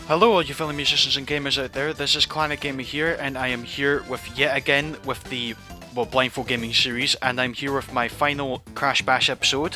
Hello all you fellow musicians and gamers out there, this is Clarinetgamer here, and I am here with yet again with the Blindfold gaming series, and I'm here with my final Crash Bash episode,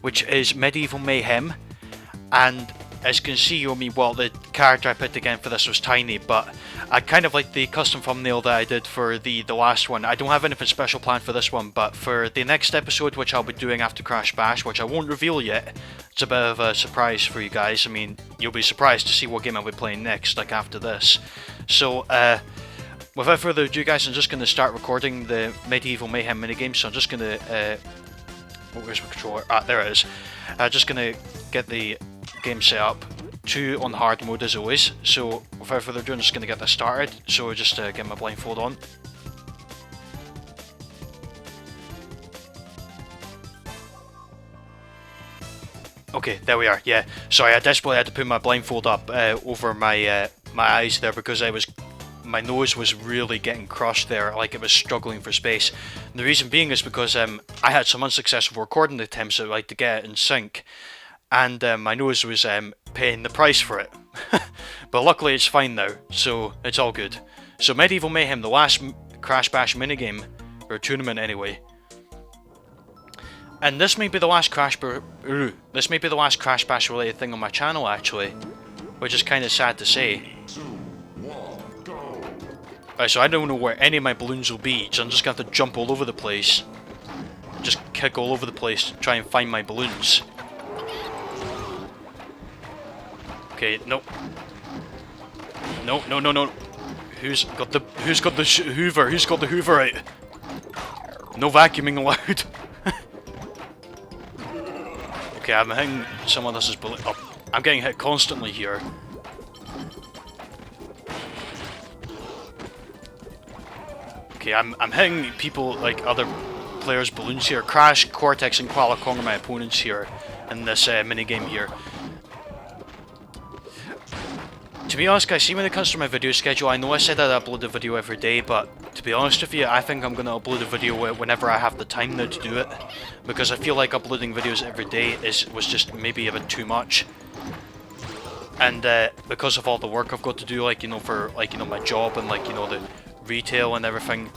which is Medieval Mayhem. And as you can see, the character I picked again for this was tiny, but I kind of like the custom thumbnail that I did for the last one. I don't have anything special planned for this one, but for the next episode, which I'll be doing after Crash Bash, which I won't reveal yet, it's a bit of a surprise for you guys. I mean, you'll be surprised to see what game I'll be playing next, like after this. So, without further ado guys, I'm just going to start recording the Medieval Mayhem minigame, so I'm just going to, where's my controller? Ah, there it is. Just going to get the game set up, 2 on hard mode as always. So without further ado, I'm just going to get this started. So just get my blindfold on. Okay, there we are. Yeah, sorry, I desperately had to put my blindfold up over my my eyes there because my nose was really getting crushed there, like it was struggling for space. And the reason being is because I had some unsuccessful recording attempts I like to get in sync, and my nose was paying the price for it. But luckily it's fine now, so it's all good. So Medieval Mayhem, the last Crash Bash minigame, or tournament anyway. And this may be the last Crash Bash related thing on my channel actually, which is kind of sad to say. Alright, so I don't know where any of my balloons will be, so I'm just going to have to jump all over the place. Just kick all over the place to try and find my balloons. Okay, nope. No. Who's got the Hoover? Who's got the Hoover out? No vacuuming allowed. Okay, I'm hitting someone else's balloon. Oh, I'm getting hit constantly here. Okay, I'm hitting people, like other players' balloons here. Crash, Cortex, and Koala Kong are my opponents here in this minigame here. To be honest guys, see when it comes to my video schedule, I know I said I'd upload a video every day, but to be honest with you, I think I'm going to upload a video whenever I have the time now to do it. Because I feel like uploading videos every day was just maybe a bit too much. And because of all the work I've got to do, like, for, like, my job and, like, the retail and everything,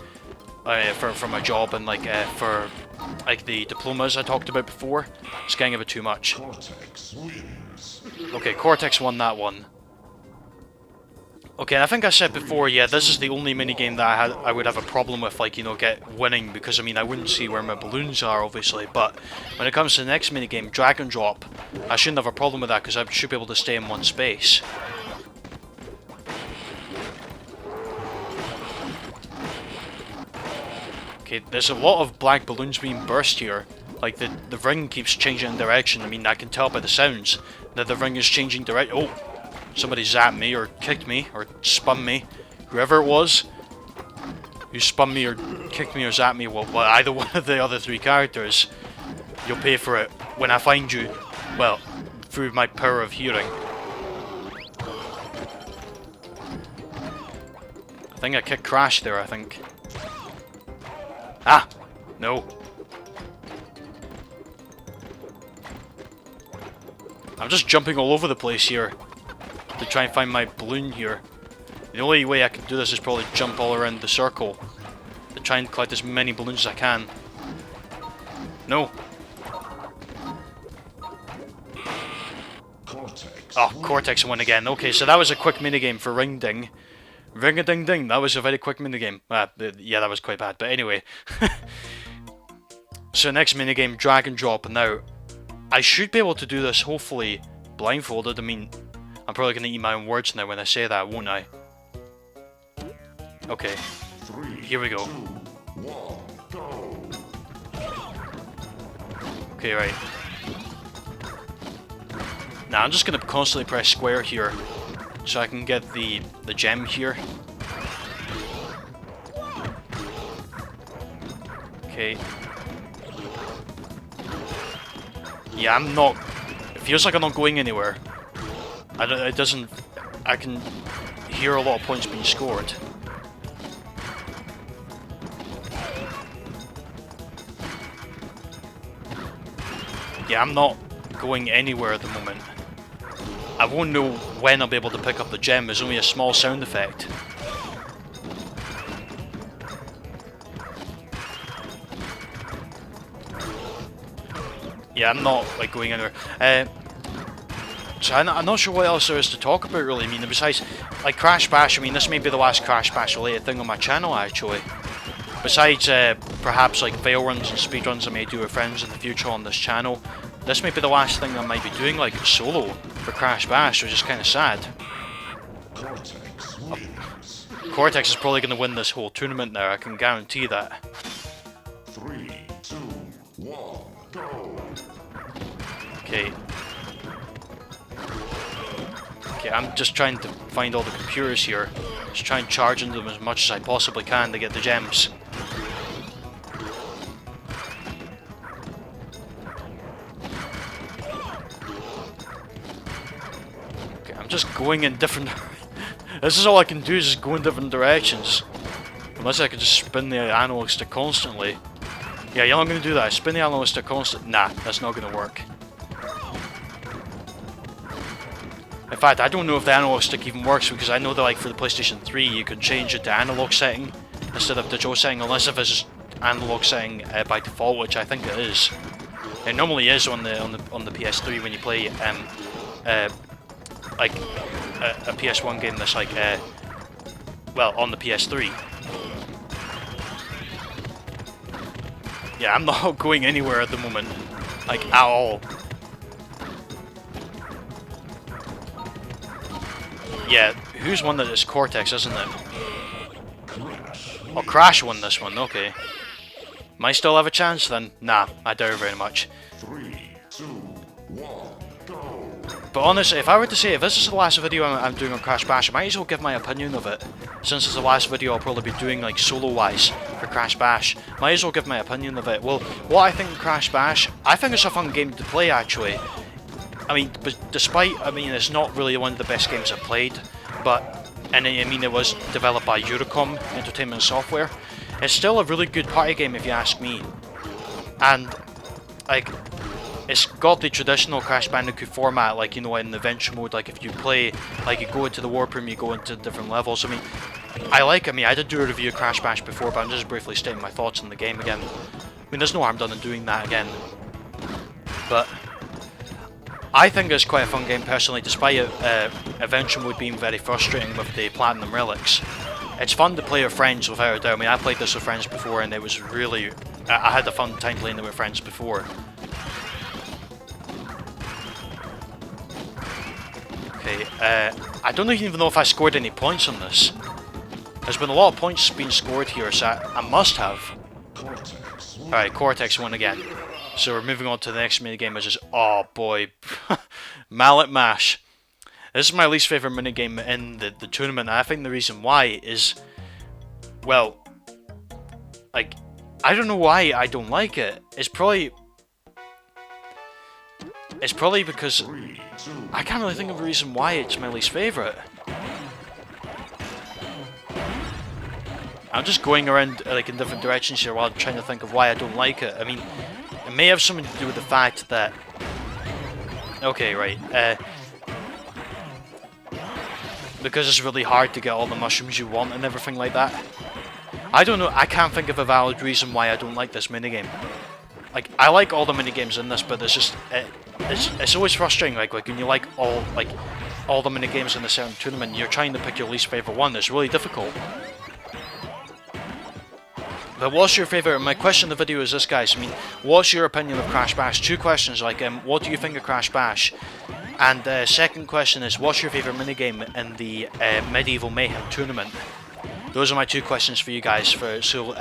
for my job and, like, for, like, the diplomas I talked about before, it's getting a bit too much. Okay, Cortex won that one. Okay, I think I said before, yeah, this is the only minigame that I would have a problem with, like, winning, because, I mean, I wouldn't see where my balloons are, obviously, but when it comes to the next minigame, drag and drop, I shouldn't have a problem with that, because I should be able to stay in one space. Okay, there's a lot of black balloons being burst here. Like, the ring keeps changing direction. I mean, I can tell by the sounds that the ring is changing direction. Oh! Somebody zapped me, or kicked me, or spun me. Whoever it was who spun me, or kicked me, or zapped me, well, either one of the other 3 characters, you'll pay for it when I find you. Well, through my power of hearing. I think I kicked Crash there, I think. Ah! No. I'm just jumping all over the place here to try and find my balloon here. The only way I can do this is probably jump all around the circle to try and collect as many balloons as I can. No. Oh, Cortex won again. Okay, so that was a quick minigame for Ring Ding. Ring-a-ding-ding, that was a very quick minigame. Yeah, that was quite bad, but anyway. So next minigame, drag and drop. Now, I should be able to do this, hopefully, blindfolded. I mean, I'm probably going to eat my own words now when I say that, won't I? Okay, here we go. Okay, right. Now I'm just going to constantly press square here, so I can get the gem here. Okay. Yeah, I'm not... It feels like I'm not going anywhere. It doesn't... I can hear a lot of points being scored. Yeah, I'm not going anywhere at the moment. I I won't know when I'll be able to pick up the gem. There's only a small sound effect. Yeah, I'm not like going anywhere. So I'm not sure what else there is to talk about really. I mean, besides like Crash Bash, I mean this may be the last Crash Bash related thing on my channel actually. Besides perhaps like fail runs and speed runs I may do with friends in the future on this channel, this may be the last thing I might be doing like solo for Crash Bash, which is kind of sad. Cortex is probably going to win this whole tournament there, I can guarantee that. 3, 2, 1, go! Okay. Okay, I'm just trying to find all the computers here. Just try and charge into them as much as I possibly can to get the gems. Okay, I'm just going in different... This is all I can do, is just go in different directions. Unless I could just spin the analog stick constantly. Yeah, you're not going to do that. Spin the analog stick constantly. Nah, that's not going to work. In fact, I don't know if the analog stick even works, because I know that like for the PlayStation 3 you can change it to analog setting instead of digital setting, unless if it's analog setting by default, which I think it is. It normally is on the PS3 when you play like a PS1 game that's like well, on the PS3. Yeah, I'm not going anywhere at the moment, like at all. Yeah, who's won that? It's Cortex, isn't it? Oh, Crash won this one, okay. Might still have a chance then? Nah, I doubt it very much. 3, 2, 1, go! But honestly, if I were to say, if this is the last video I'm doing on Crash Bash, I might as well give my opinion of it. Since it's the last video I'll probably be doing like solo-wise for Crash Bash. Might as well give my opinion of it. Well, what I think of Crash Bash, I think it's a fun game to play actually. I mean, despite, it's not really one of the best games I've played, but, and I mean it was developed by Eurocom Entertainment Software, it's still a really good party game if you ask me. And, like, it's got the traditional Crash Bandicoot format, like, you know, in the adventure mode, like if you play, like you go into the warp room, you go into different levels. I did do a review of Crash Bash before, but I'm just briefly stating my thoughts on the game again. I mean, there's no harm done in doing that again. But I think it's quite a fun game personally, despite adventure mode being very frustrating with the platinum relics. It's fun to play with friends without a doubt. I mean, I played this with friends before and it was really... I had a fun time playing it with friends before. Okay, I don't even know if I scored any points on this. There's been a lot of points being scored here, so I must have. Alright, Cortex won again. So we're moving on to the next minigame, which is, oh boy, Mallet Mash. This is my least favourite minigame in the tournament, and I think the reason why is, well, like, I don't know why I don't like it. It's probably because I can't really think of a reason why it's my least favourite. I'm just going around like in different directions here while I'm trying to think of why I don't like it. I mean, it may have something to do with the fact that... Okay, right. Because it's really hard to get all the mushrooms you want and everything like that. I don't know, I can't think of a valid reason why I don't like this minigame. Like, I like all the minigames in this, but it's just... It's always frustrating, like when you like all the minigames in a certain tournament, you're trying to pick your least favourite one. It's really difficult. But what's your favourite? My question in the video is this, guys. I mean, what's your opinion of Crash Bash? Two questions, like, what do you think of Crash Bash? And the second question is, what's your favourite minigame in the Medieval Mayhem tournament? Those are my two questions for you guys. So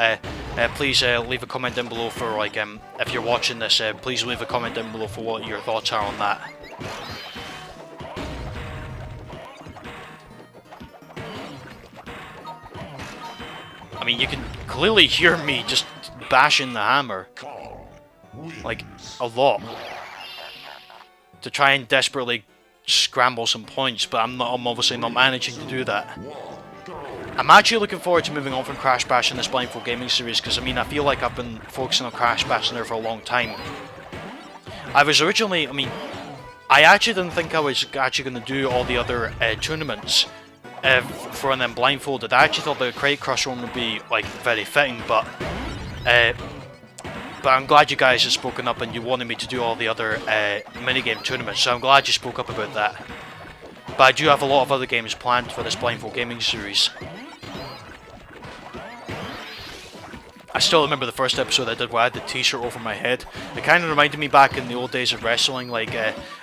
please leave a comment down below for, like, if you're watching this, please leave a comment down below for what your thoughts are on that. I mean, you can clearly hear me just bashing the hammer, like, a lot, to try and desperately scramble some points, but I'm obviously not managing to do that. I'm actually looking forward to moving on from Crash Bash in this Blindfold Gaming series, because I mean, I feel like I've been focusing on Crash Bash there for a long time. I I actually didn't think I was actually going to do all the other tournaments for and then blindfolded. I actually thought the Crate Crush one would be like very fitting, but I'm glad you guys have spoken up and you wanted me to do all the other minigame tournaments, so I'm glad you spoke up about that. But I do have a lot of other games planned for this Blindfold Gaming series. I still remember the first episode I did where I had the t-shirt over my head. It kind of reminded me back in the old days of wrestling, like,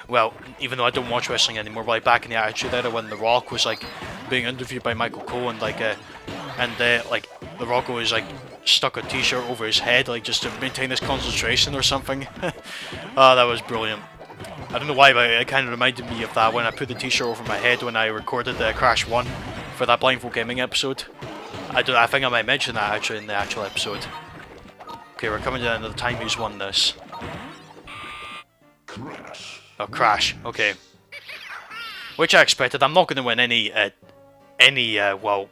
well, even though I don't watch wrestling anymore, but like back in the Attitude Era when The Rock was like being interviewed by Michael Cole and like, like The Rock was like stuck a t-shirt over his head, like just to maintain his concentration or something. Oh, that was brilliant. I don't know why, but it kind of reminded me of that when I put the t-shirt over my head when I recorded the Crash 1 for that Blindfold Gaming episode. I think I might mention that actually in the actual episode. Okay, we're coming to the end of the time who's won this. Crash. Oh, Crash. Okay. Which I expected. I'm not going to win any well,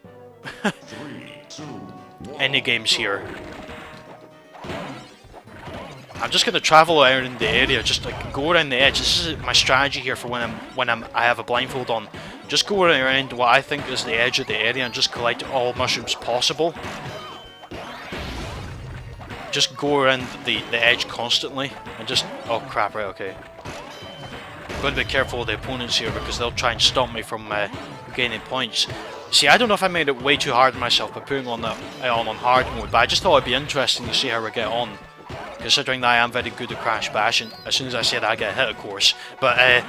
3, 2, 1, any games here. I'm just going to travel around in the area, just like go around the edge. This is my strategy here for when I have a blindfold on. Just go around what I think is the edge of the area and just collect all mushrooms possible. Just go around the edge constantly and just... Oh crap, right, okay. I'm going to be careful with the opponents here because they'll try and stop me from gaining points. See, I don't know if I made it way too hard on myself by putting on hard mode, but I just thought it'd be interesting to see how we get on. Considering that I am very good at Crash Bash, and as soon as I say that I get hit of course, but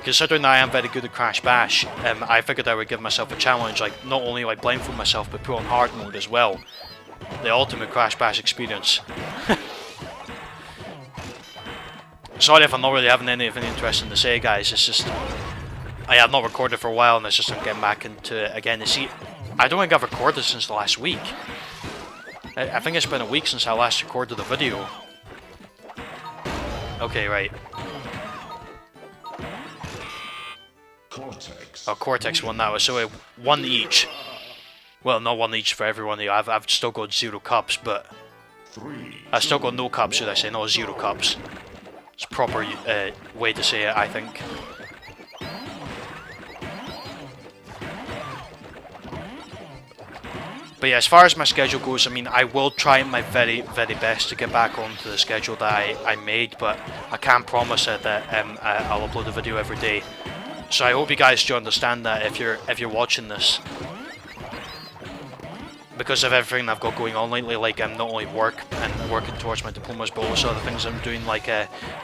considering that I am very good at Crash Bash, I figured I would give myself a challenge, like not only like blindfold myself but put on hard mode as well. The ultimate Crash Bash experience. Sorry if I'm not really having anything interesting to say, guys, it's just I have not recorded for a while and it's just I'm getting back into it again. You see, I don't think I've recorded since the last week. I think it's been a week since I last recorded the video. Okay, right. Cortex. Oh, Cortex won that. So one each. Well, not one each for everyone. I've still got 0 cups, but 3, I've still got no cups, should I say? Not 0 cups. It's a proper way to say it, I think. But yeah, as far as my schedule goes, I mean, I will try my very, very best to get back onto the schedule that I made, but I can't promise it that I'll upload a video every day. So I hope you guys do understand that if you're watching this. Because of everything I've got going on lately, like not only work and working towards my diplomas, but also the things I'm doing, like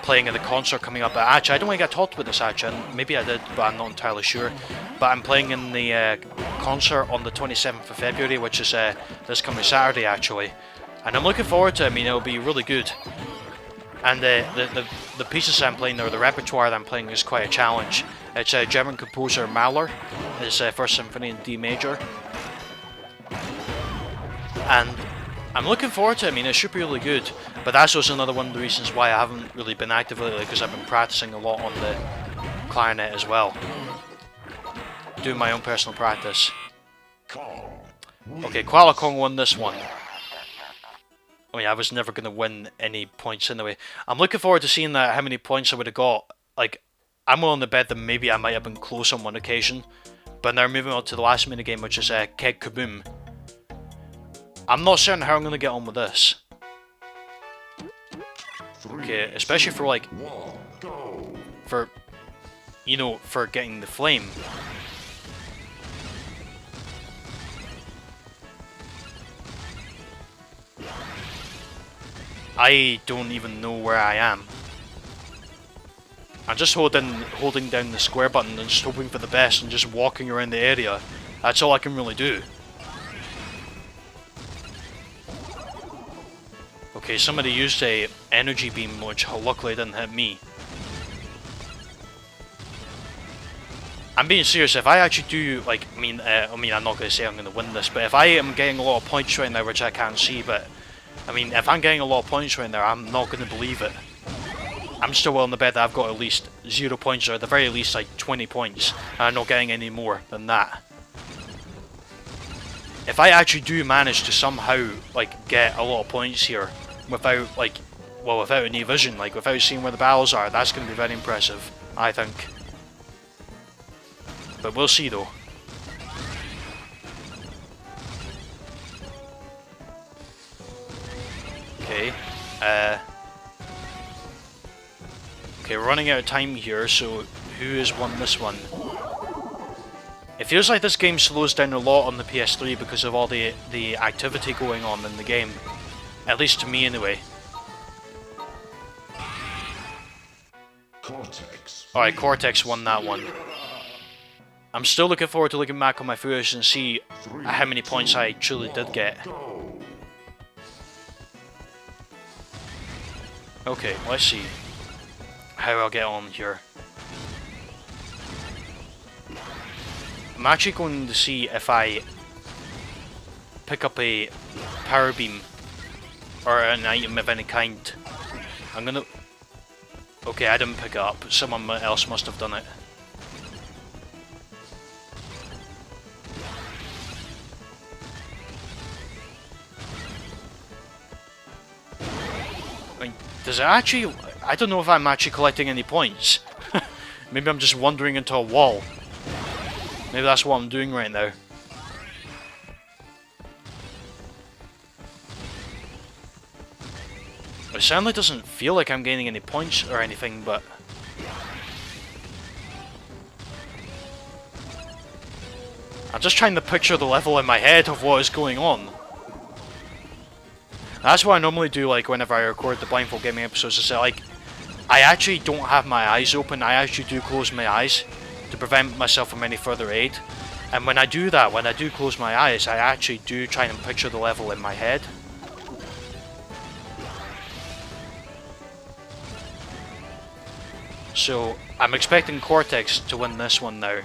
playing at the concert coming up. Actually, I don't think I talked about this actually, and maybe I did, but I'm not entirely sure. But I'm playing in the concert on the 27th of February, which is this coming Saturday actually. And I'm looking forward to it. I mean, it'll be really good. And the pieces I'm playing, or the repertoire that I'm playing, is quite a challenge. It's German composer Mahler, his First Symphony in D major. And I'm looking forward to it. I mean, it should be really good. But that's also another one of the reasons why I haven't really been active lately, because I've been practicing a lot on the clarinet as well. Doing my own personal practice. Okay, Kuala Kong won this one. I mean, I was never going to win any points anyway. I'm looking forward to seeing how many points I would have got. Like, I'm willing to bet that maybe I might have been close on one occasion. But now moving on to the last minigame, which is Keg Kaboom. I'm not certain how I'm going to get on with this. Okay, especially for like, for, you know, for getting the flame. I don't even know where I am. I'm just holding down the square button and just hoping for the best and just walking around the area. That's all I can really do. Okay, somebody used a energy beam, which luckily didn't hit me. I'm being serious. If I actually do, like, I mean, I'm not going to say I'm going to win this, but if I am getting a lot of points right now, which I can't see, but I mean, if I'm getting a lot of points right now, I'm not going to believe it. I'm still willing to bet that I've got at least 0 points, or at the very least like 20 points, and I'm not getting any more than that. If I actually do manage to somehow like get a lot of points here without like, well, without any vision, like without seeing where the battles are, that's going to be very impressive. I think. But we'll see though. Okay. Okay, we're running out of time here, so who has won this one? It feels like this game slows down a lot on the PS3 because of all the activity going on in the game. At least to me anyway. Alright, Cortex won that one. I'm still looking forward to looking back on my footage and see how many points I truly did get. Okay, let's see how I'll get on here. I'm actually going to see if I pick up a power beam or an item of any kind. I'm gonna... Okay, I didn't pick it up. Someone else must have done it. I mean, does it actually... I don't know if I'm actually collecting any points. Maybe I'm just wandering into a wall. Maybe that's what I'm doing right now. It certainly doesn't feel like I'm gaining any points or anything, but... I'm just trying to picture the level in my head of what is going on. That's what I normally do, like, whenever I record the Blindfold Gaming episodes, is that, like, I actually don't have my eyes open, I actually do close my eyes to prevent myself from any further aid. And when I do that, when I do close my eyes, I actually do try and picture the level in my head. So, I'm expecting Cortex to win this one now.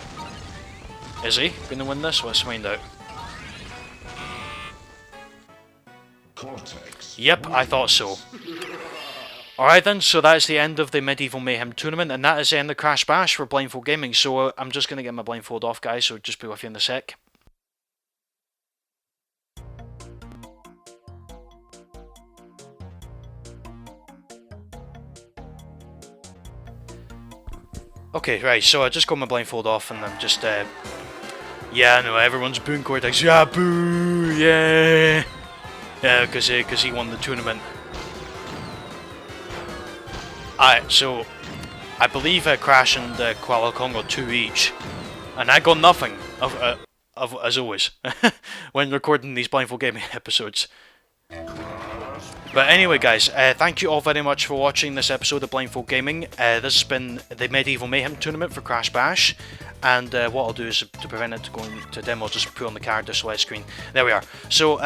Is he going to win this? Let's find out. Cortex. Yep, I thought so. Alright then, so that's the end of the Medieval Mayhem tournament, and that is the end of Crash Bash for Blindfold Gaming, so I'm just going to get my blindfold off, guys, so just be with you in a sec. Okay, right, so I just got my blindfold off, and I'm just, yeah, I know, everyone's booing Cortex, yeah, boo, yeah! Yeah, because he won the tournament. Alright, so I believe Crash and Koala Kong got 2 each, and I got nothing, as always, when recording these Blindfold Gaming episodes. But anyway guys, thank you all very much for watching this episode of Blindfold Gaming. This has been the Medieval Mayhem tournament for Crash Bash, and what I'll do is, to prevent it going to demo, I'll just put on the character select screen. There we are. So,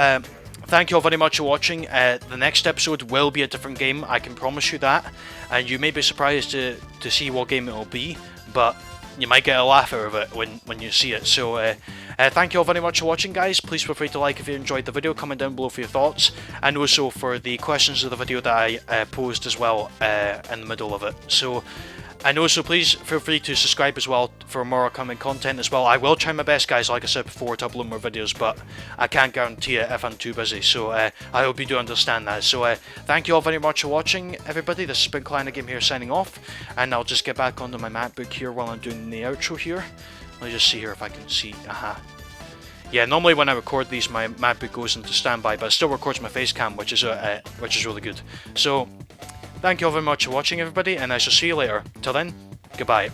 thank you all very much for watching. The next episode will be a different game, I can promise you that. And you may be surprised to see what game it will be, but you might get a laugh out of it when you see it. So thank you all very much for watching, guys. Please feel free to like if you enjoyed the video, comment down below for your thoughts, and also for the questions of the video that I posed as well in the middle of it. So, and also please feel free to subscribe as well for more upcoming content as well. I will try my best, guys, like I said before, to upload more videos, but I can't guarantee it if I'm too busy, so I hope you do understand that. So thank you all very much for watching, everybody. This has been Clarinetgamer here signing off, and I'll just get back onto my MacBook here while I'm doing the outro here. Let me just see here if I can see. Yeah, normally when I record these, my MacBook goes into standby, but it still records my face cam, which is really good. So, thank you all very much for watching, everybody, and I shall see you later. Till then, goodbye.